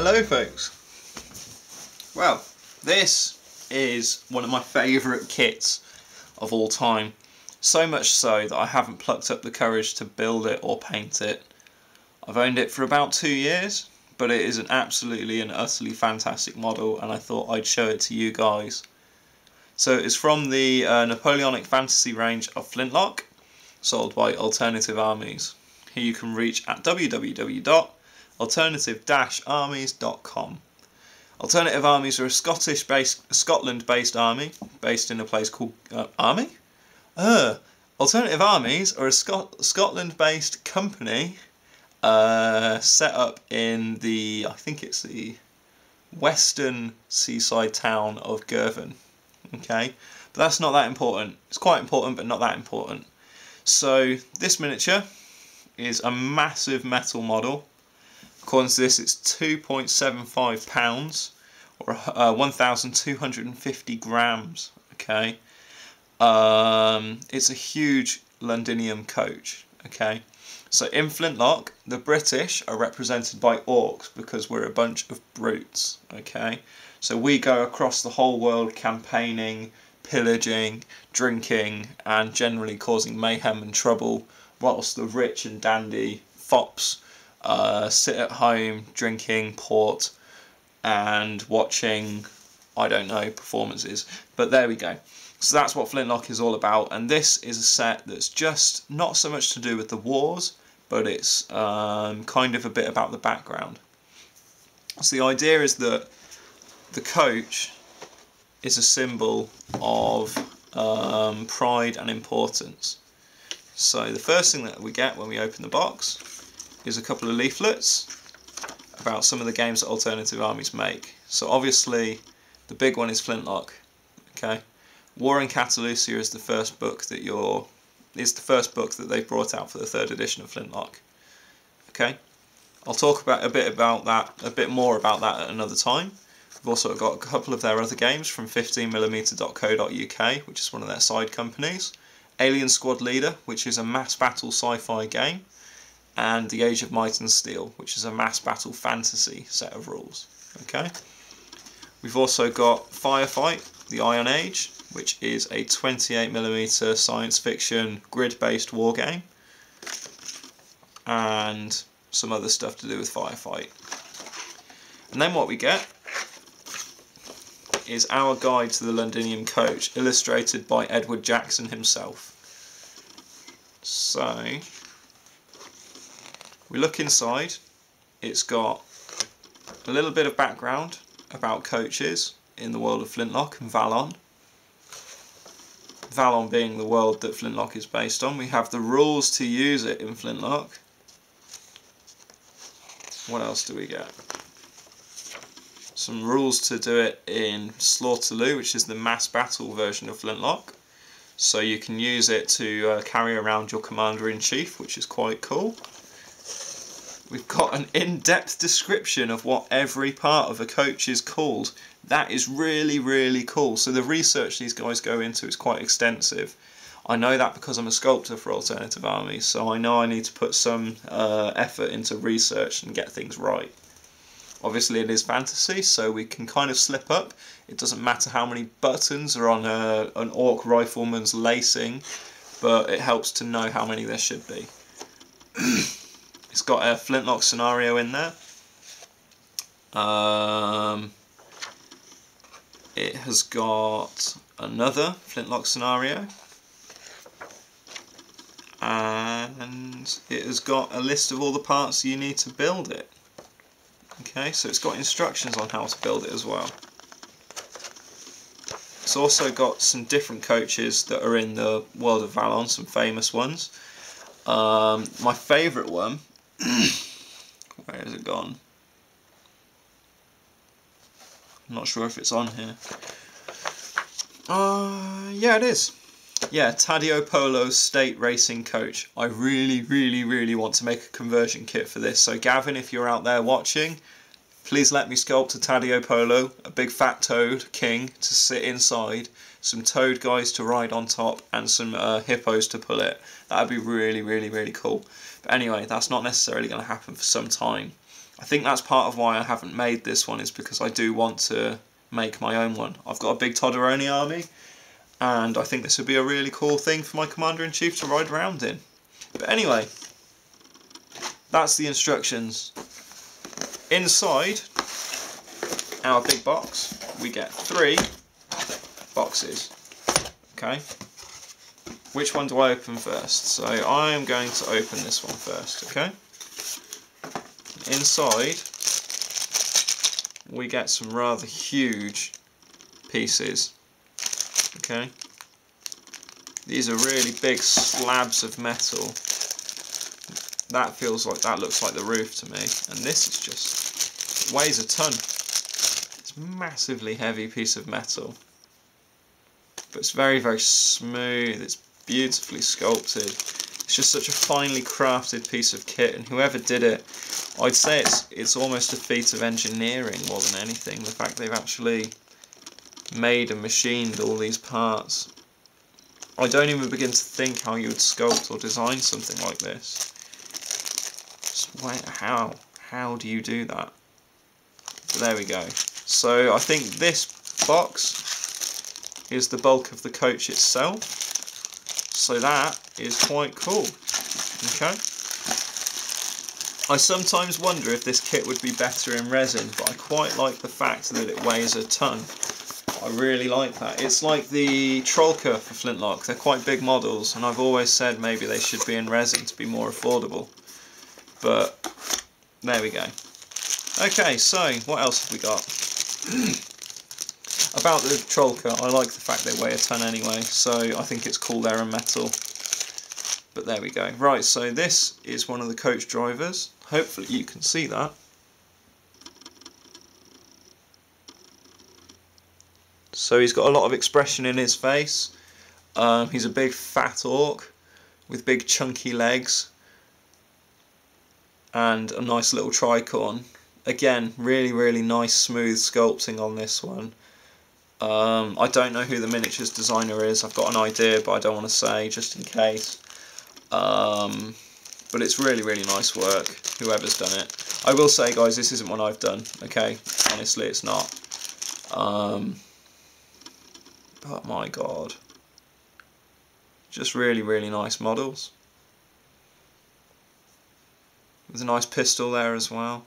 Hello folks. Well, this is one of my favourite kits of all time. So much so that I haven't plucked up the courage to build it or paint it. I've owned it for about 2 years, but it is an absolutely and utterly fantastic model, and I thought I'd show it to you guys. So it's from the Napoleonic Fantasy range of Flintloque, sold by Alternative Armies. Here you can reach at www.alternative-armies.com. Alternative Armies are a Scotland-based army, based in a place called Alternative Armies are a Scotland-based company set up in the, I think it's the western seaside town of Girvan. Okay, but that's not that important. It's quite important, but not that important. So this miniature is a massive metal model. According to this, it's 2.75 pounds or 1,250 grams. Okay, it's a huge Londinium coach. Okay, so in Flintloque, the British are represented by orcs because we're a bunch of brutes. Okay, so we go across the whole world campaigning, pillaging, drinking, and generally causing mayhem and trouble, whilst the rich and dandy fops sit at home drinking port and watching, I don't know, performances. But there we go. So that's what Flintloque is all about, and this is a set that's just not so much to do with the wars, but it's kind of a bit about the background. So the idea is that the coach is a symbol of pride and importance. So the first thing that we get when we open the box is a couple of leaflets about some of the games that Alternative Armies make. So obviously the big one is Flintloque. Okay, War in Catalusia is the first book that they've brought out for the 3rd edition of Flintloque. Okay, I'll talk about a bit more about that at another time. We've also got a couple of their other games from 15mm.co.uk, which is one of their side companies. Alien Squad Leader, which is a mass battle sci-fi game, and The Age of Might and Steel, which is a mass battle fantasy set of rules. Okay. We've also got Firefight, The Iron Age, which is a 28mm science fiction grid-based war game, and some other stuff to do with Firefight. And then what we get is our guide to the Londinium coach, illustrated by Edward Jackson himself. So we look inside. It's got a little bit of background about coaches in the world of Flintloque and Valon. Valon being the world that Flintloque is based on. We have the rules to use it in Flintloque. What else do we get? Some rules to do it in Slaughterloo, which is the mass battle version of Flintloque. So you can use it to carry around your Commander-in-Chief, which is quite cool. We've got an in-depth description of what every part of a coach is called. That is really, really cool. So the research these guys go into is quite extensive. I know that because I'm a sculptor for Alternative Armies, so I know I need to put some effort into research and get things right. Obviously it is fantasy, so we can kind of slip up. It doesn't matter how many buttons are on an orc rifleman's lacing, but it helps to know how many there should be. It's got a Flintloque scenario in there. It has got another Flintloque scenario. And it has got a list of all the parts you need to build it. Okay, so it's got instructions on how to build it as well. It's also got some different coaches that are in the world of Valon, some famous ones. My favourite one, where has it gone? I'm not sure if it's on here. Yeah, it is. Yeah, Taddeo Polo's State Racing Coach. I really want to make a conversion kit for this. So Gavin, if you're out there watching, please let me sculpt a Taddeo Polo, a big fat toad king to sit inside, some toad guys to ride on top, and some hippos to pull it. That would be really cool. But anyway, that's not necessarily going to happen for some time. I think that's part of why I haven't made this one, is because I do want to make my own one. I've got a big Todoroni army, and I think this would be a really cool thing for my Commander-in-Chief to ride around in. But anyway, that's the instructions. Inside our big box, we get 3 boxes. Okay, which one do I open first? So I am going to open this one first, okay? Inside, we get some rather huge pieces, okay? These are really big slabs of metal. That feels like, that looks like the roof to me. And this is just, it weighs a ton. It's a massively heavy piece of metal. But it's very, very smooth, it's beautifully sculpted. It's just such a finely crafted piece of kit, and whoever did it, I'd say it's almost a feat of engineering more than anything, the fact they've actually made and machined all these parts. I don't even begin to think how you would sculpt or design something like this. Just wait, how do you do that? But there we go. So I think this box is the bulk of the coach itself, so that is quite cool. Okay, I sometimes wonder if this kit would be better in resin, but I quite like the fact that it weighs a ton. I really like that. It's like the Trollker for Flintloque. They're quite big models, and I've always said maybe they should be in resin to be more affordable, but there we go. Okay, so what else have we got? About the Trollker, I like the fact they weigh a ton anyway, so I think it's cool they're a metal. But there we go. Right, so this is one of the coach drivers. Hopefully you can see that. So he's got a lot of expression in his face. He's a big fat orc with big chunky legs and a nice little tricorn. Again, really, really nice smooth sculpting on this one. I don't know who the miniatures designer is. I've got an idea, but I don't want to say just in case. But it's really, really nice work, whoever's done it. I will say, guys, this isn't one I've done, okay? Honestly, it's not. But my god. Just really, really nice models. There's a nice pistol there as well.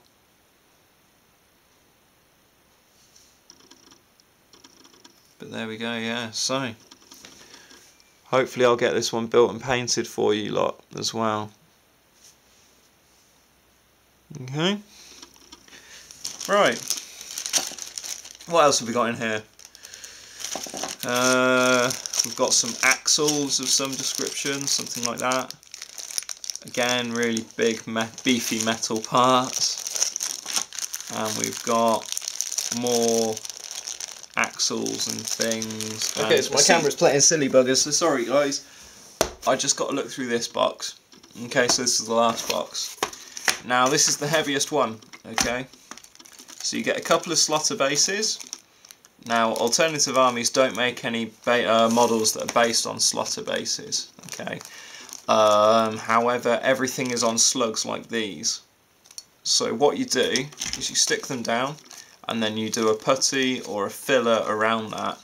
But there we go, yeah, so hopefully I'll get this one built and painted for you lot as well. Okay. Right. What else have we got in here? We've got some axles of some description, something like that. Again, really big, beefy metal parts. And we've got more axles and things. Okay, so my camera's playing silly buggers. So sorry guys, I just got to look through this box. Okay, so this is the last box. Now this is the heaviest one, okay? So you get a couple of slotter bases. Now alternative armies don't make any models that are based on slotter bases, okay? However, everything is on slugs like these. So what you do is you stick them down, and then you do a putty or a filler around that,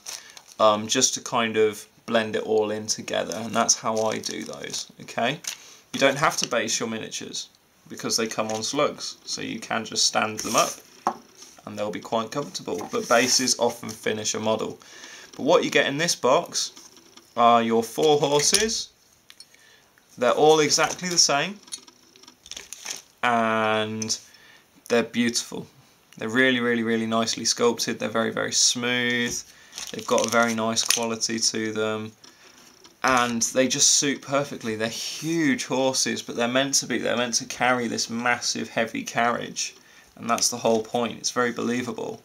just to kind of blend it all in together, and that's how I do those, okay? You don't have to base your miniatures, because they come on slugs, so you can just stand them up, and they'll be quite comfortable, but bases often finish a model. But what you get in this box are your 4 horses. They're all exactly the same, and they're beautiful. They're really, really, really nicely sculpted. They're very, very smooth. They've got a very nice quality to them, and they just suit perfectly. They're huge horses, but they're meant to be. They're meant to carry this massive, heavy carriage, and that's the whole point. It's very believable.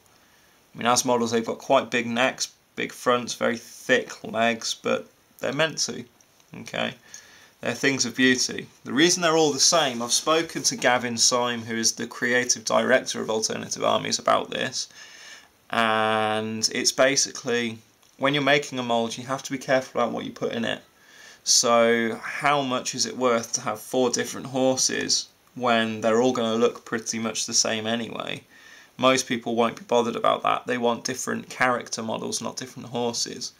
I mean, as models, they've got quite big necks, big fronts, very thick legs, but they're meant to. Okay. They're things of beauty. The reason they're all the same, I've spoken to Gavin Syme, who is the creative director of Alternative Armies, about this, and it's basically, when you're making a mould, you have to be careful about what you put in it. So how much is it worth to have 4 different horses when they're all going to look pretty much the same anyway. Most people won't be bothered about that. They want different character models, not different horses.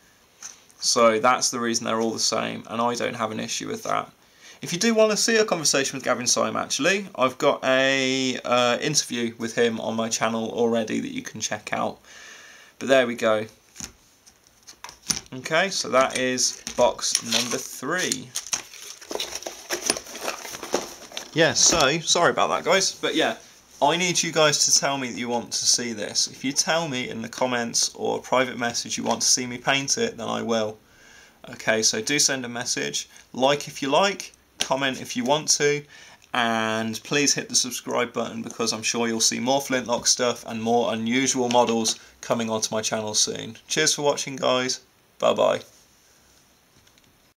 So that's the reason they're all the same, and I don't have an issue with that. If you do want to see a conversation with Gavin Syme, actually, I've got a interview with him on my channel already that you can check out. But there we go. Okay, so that is box number 3. Yeah, so, sorry about that, guys, but yeah, I need you guys to tell me that you want to see this. If you tell me in the comments or private message you want to see me paint it, then I will. Okay, so do send a message, like if you like, comment if you want to, and please hit the subscribe button because I'm sure you'll see more Flintloque stuff and more unusual models coming onto my channel soon. Cheers for watching, guys. Bye bye.